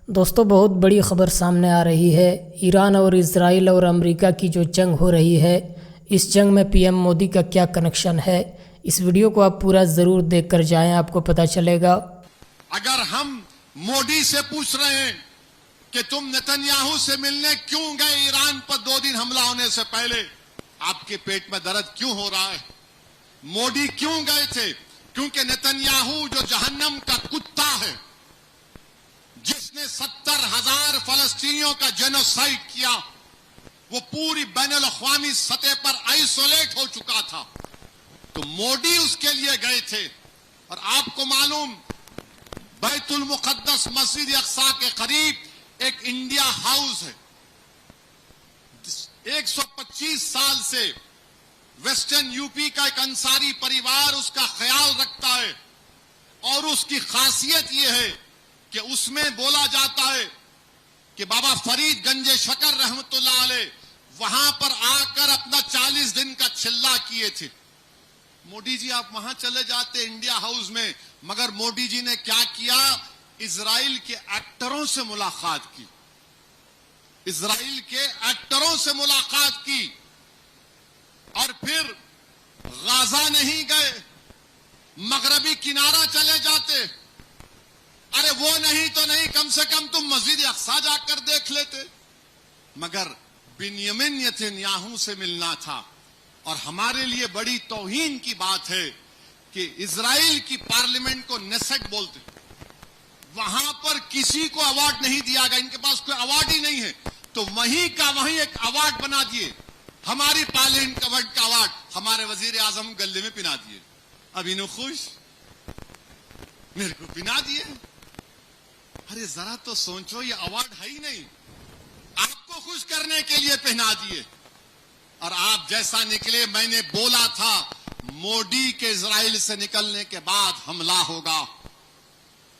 دوستو بہت بڑی خبر سامنے آ رہی ہے۔ ایران اور اسرائیل اور امریکہ کی جو جنگ ہو رہی ہے، اس جنگ میں پی ایم مودی کا کیا کنیکشن ہے، اس ویڈیو کو آپ پورا ضرور دیکھ کر جائیں، آپ کو پتہ چلے گا۔ اگر ہم مودی سے پوچھ رہے ہیں کہ تم نتنیاہو سے ملنے کیوں گئے ایران پر 2 دن حملہ ہونے سے پہلے، آپ کے پیٹ میں درد کیوں ہو رہا ہے؟ مودی کیوں گئے تھے؟ کیونکہ نتنیاہو جو جہنم کا کتا ہے، جس نے 70,000 فلسطینیوں کا جینوسائیڈ کیا، وہ پوری بین الاقوامی سطح پر آئسولیٹ ہو چکا تھا، تو مودی اس کے لیے گئے تھے۔ اور آپ کو معلوم، بیت المقدس مسجد اقصی کے قریب ایک انڈیا ہاؤس ہے۔ 125 سال سے ویسٹرن یو پی کا ایک انصاری پریوار اس کا خیال رکھتا ہے، اور اس کی خاصیت یہ ہے کہ اس میں بولا جاتا ہے کہ بابا فرید گنج شکر رحمت اللہ علیہ وہاں پر آ کر اپنا 40 دن کا چلہ کیے تھے۔ مودی جی آپ وہاں چلے جاتے انڈیا ہاؤس میں، مگر مودی جی نے کیا کیا؟ اسرائیل کے ایکٹروں سے ملاقات کی، اسرائیل کے ایکٹروں سے ملاقات کی، اور پھر غازہ نہیں گئے، مغربی کنارہ چلے جاتے۔ ارے وہ نہیں تو نہیں، کم سے کم تم مسجد اقصی جا کر دیکھ لیتے۔ مگر بنیامین نتنیاہو سے ملنا تھا۔ اور ہمارے لیے بڑی توہین کی بات ہے کہ اسرائیل کی پارلیمنٹ کو نیسٹ بولتے، وہاں پر کسی کو ایوارڈ نہیں دیا گیا، ان کے پاس کوئی ایوارڈ ہی نہیں ہے، تو وہیں کا وہیں ایک ایوارڈ بنا دیے، ہماری پارلیمنٹ کا ایوارڈ ہمارے وزیر اعظم گلے میں پنا دیے۔ اب انہوں خوش، میرے کو پنا دیے۔ ارے ذرا تو سوچو، یہ ایوارڈ ہے ہی نہیں، آپ کو خوش کرنے کے لیے پہنا دیے۔ اور آپ جیسا نکلے، میں نے بولا تھا مودی کے اسرائیل سے نکلنے کے بعد حملہ ہوگا۔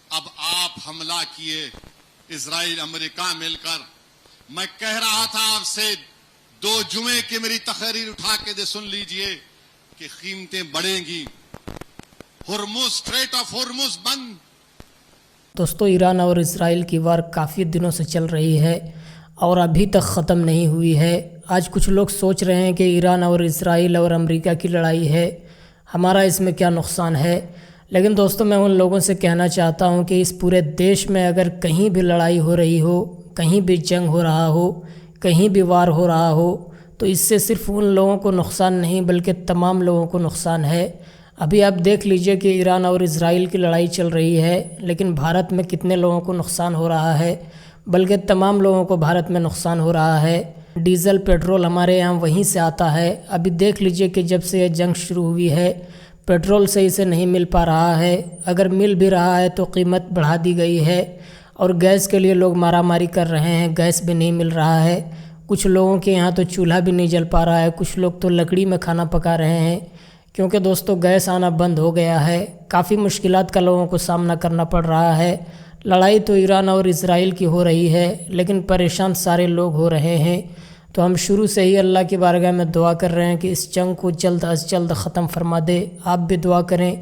اب آپ حملہ کیے، اسرائیل امریکہ مل کر۔ میں کہہ رہا تھا آپ سے 2 جمعے کی میری تقریر اٹھا کے دے سن لیجئے کہ قیمتیں بڑھیں گی، ہرمز، اسٹریٹ آف ہرمز بند۔ دوستو ایران اور اسرائیل کی وار کافی دنوں سے چل رہی ہے اور ابھی تک ختم نہیں ہوئی ہے۔ آج کچھ لوگ سوچ رہے ہیں کہ ایران اور اسرائیل اور امریکہ کی لڑائی ہے، ہمارا اس میں کیا نقصان ہے؟ لیکن دوستو میں ان لوگوں سے کہنا چاہتا ہوں کہ اس پورے دیش میں اگر کہیں بھی لڑائی ہو رہی ہو، کہیں بھی جنگ ہو رہا ہو، کہیں بھی وار ہو رہا ہو، تو اس سے صرف ان لوگوں کو نقصان نہیں بلکہ تمام لوگوں کو نقصان ہے۔ ابھی آپ دیکھ لیجئے کہ ایران اور اسرائیل کی لڑائی چل رہی ہے، لیکن بھارت میں کتنے لوگوں کو نقصان ہو رہا ہے، بلکہ تمام لوگوں کو بھارت میں نقصان ہو رہا ہے۔ ڈیزل پیٹرول ہمارے یہاں وہیں سے آتا ہے۔ ابھی دیکھ لیجئے کہ جب سے یہ جنگ شروع ہوئی ہے، پیٹرول صحیح سے نہیں مل پا رہا ہے، اگر مل بھی رہا ہے تو قیمت بڑھا دی گئی ہے، اور گیس کے لیے لوگ مارا ماری کر رہے ہیں، گیس بھی نہیں مل رہا ہے۔ کچھ لوگوں کے یہاں تو چولہا بھی نہیں جل پا رہا ہے، کچھ لوگ تو لکڑی میں کھانا پکا رہے ہیں، کیونکہ دوستو گیس آنا بند ہو گیا ہے۔ کافی مشکلات کا لوگوں کو سامنا کرنا پڑ رہا ہے۔ لڑائی تو ایران اور اسرائیل کی ہو رہی ہے، لیکن پریشان سارے لوگ ہو رہے ہیں۔ تو ہم شروع سے ہی اللہ کی بارگاہ میں دعا کر رہے ہیں کہ اس جنگ کو جلد از جلد ختم فرما دے۔ آپ بھی دعا کریں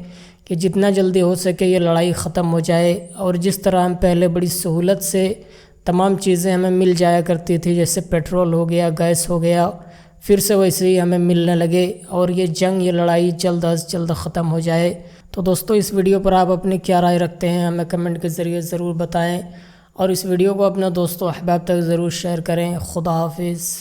کہ جتنا جلدی ہو سکے یہ لڑائی ختم ہو جائے، اور جس طرح ہم پہلے بڑی سہولت سے تمام چیزیں ہمیں مل جایا کرتی تھی، جیسے پیٹرول ہو گیا، گیس ہو گیا، پھر سے ویسے ہی ہمیں ملنے لگے، اور یہ جنگ، یہ لڑائی جلد از جلد ختم ہو جائے۔ تو دوستو اس ویڈیو پر آپ اپنی کیا رائے رکھتے ہیں، ہمیں کمنٹ کے ذریعے ضرور بتائیں، اور اس ویڈیو کو اپنے دوستوں احباب تک ضرور شیئر کریں۔ خدا حافظ۔